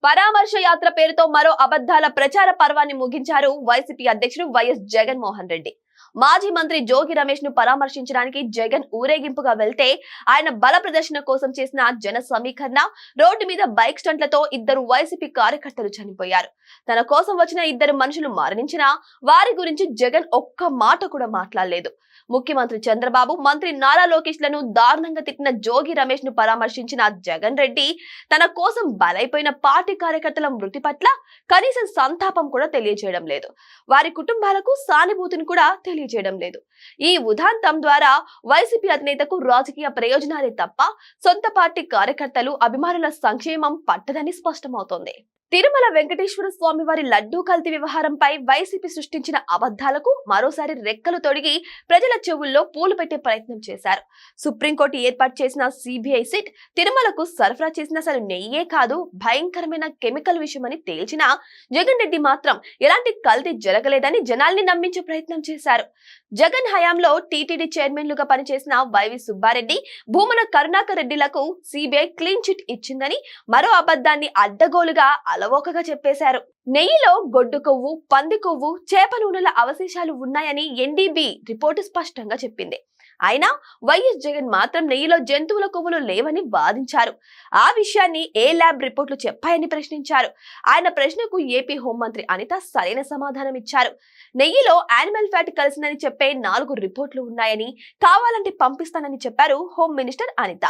పరామర్శ యాత్ర పేరుతో మరో అబద్ధాల ప్రచార పర్వాన్ని ముగించారు వైసీపీ అధ్యక్షుడు వైఎస్ జగన్మోహన్ రెడ్డి. మాజీ మంత్రి జోగి రమేష్ ను పరామర్శించడానికి జగన్ ఊరేగింపుగా వెళ్తే ఆయన బల ప్రదర్శన కోసం చేసిన జన సమీకరణ, రోడ్డు మీద బైక్ స్టంట్లతో ఇద్దరు వైసీపీ కార్యకర్తలు చనిపోయారు. తన కోసం వచ్చిన ఇద్దరు మనుషులు మరణించినా వారి గురించి జగన్ ఒక్క మాట కూడా మాట్లాడలేదు. ముఖ్యమంత్రి చంద్రబాబు, మంత్రి నారా లోకేష్ లను దారుణంగా తిట్టిన జోగి రమేష్ ను పరామర్శించిన జగన్ రెడ్డి తన కోసం బలైపోయిన పార్టీ కార్యకర్తల మృతి పట్ల కనీసం సంతాపం కూడా తెలియజేయడం లేదు. వారి కుటుంబాలకు సానుభూతిని కూడా తెలియజేయడం లేదు. ఈ ఉదాంతం ద్వారా వైసీపీ అధినేతకు రాజకీయ ప్రయోజనాలే తప్ప సొంత పార్టీ కార్యకర్తలు, అభిమానుల సంక్షేమం పట్టదని స్పష్టమవుతోంది. తిరుమల వెంకటేశ్వర స్వామి వారి లడ్డూ కల్తీ వ్యవహారంపై వైసీపీ సృష్టించిన అబద్ధాలకు మరోసారి రెక్కలు తొడిగి ప్రజల చెవుల్లో పూలు పెట్టే ప్రయత్నం చేశారు. సుప్రీంకోర్టు ఏర్పాటు చేసిన సిబిఐ సిట్ తిరుమలకు సరఫరా చేసిన అసలు నెయ్యే కాదు, భయంకరమైన కెమికల్ విషయమని తేల్చిన జగన్ రెడ్డి మాత్రం ఎలాంటి కల్తీ జరగలేదని జనాల్ని నమ్మించే ప్రయత్నం చేశారు. జగన్ హయాంలో టీటీడీ చైర్మన్లుగా పనిచేసిన వైవి సుబ్బారెడ్డి, భూమన కరుణాకర్ రెడ్డిలకు సిబిఐ క్లీన్ చిట్ ఇచ్చిందని మరో అబద్ధాన్ని అడ్డగోలుగా అలవోకగా చెప్పేశారు. నెయ్యిలో గొడ్డు కొవ్వు, పంది కొవ్వు, చేప నూనెల అవశేషాలు ఉన్నాయని ఎన్డీబీ రిపోర్టు స్పష్టంగా చెప్పింది. అయినా వైఎస్ జగన్ మాత్రం నెయ్యిలో జంతువుల కొవ్వులు లేవని వాదించారు. ఆ విషయాన్ని ఏ ల్యాబ్ రిపోర్టులు చెప్పాయని ప్రశ్నించారు. ఆయన ప్రశ్నకు ఏపీ హోంమంత్రి అనిత సరైన సమాధానం ఇచ్చారు. నెయ్యిలో యానిమల్ ఫ్యాట్ కలిసిందని చెప్పే 4 రిపోర్టులు ఉన్నాయని, కావాలంటే పంపిస్తానని చెప్పారు హోం మినిస్టర్ అనిత.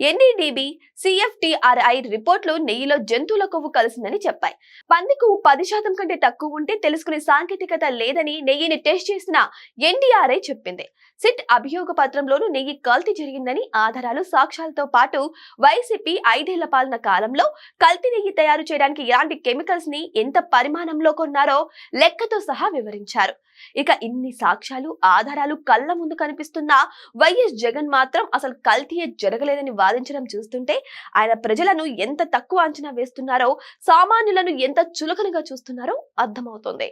ఎన్డీడీబీ, సిఎఫ్టిఆర్ఐ రిపోర్టులు నెయ్యిలో జంతువుల కొవ్వు కలిసిందని చెప్పాయి. పంది కొవ్వు 10% కంటే తక్కువ ఉంటే తెలుసుకునే సాంకేతికత లేదని నెయ్యిని టెస్ట్ చేసిన ఎన్డీఆర్ఐ చెప్పింది. సిట్ అభియోగ పత్రంలోనూ నెయ్యి కల్తీ జరిగిందని ఆధారాలు, సాక్ష్యాలతో పాటు వైసీపీ 5 ఏళ్ల పాలన కాలంలో కల్తీ నెయ్యి తయారు చేయడానికి ఎలాంటి కెమికల్స్ ని ఎంత పరిమాణంలో కొన్నారో లెక్కతో సహా వివరించారు. ఇక ఇన్ని సాక్ష్యాలు, ఆధారాలు కళ్ళ ముందు కనిపిస్తున్నా వైఎస్ జగన్ మాత్రం అసలు కల్తీయే జరగలేదని వాదించడం చూస్తుంటే ఆయన ప్రజలను ఎంత తక్కువ అంచనా వేస్తున్నారో, సామాన్యులను ఎంత చులకనగా చూస్తున్నారో అర్థమవుతోంది.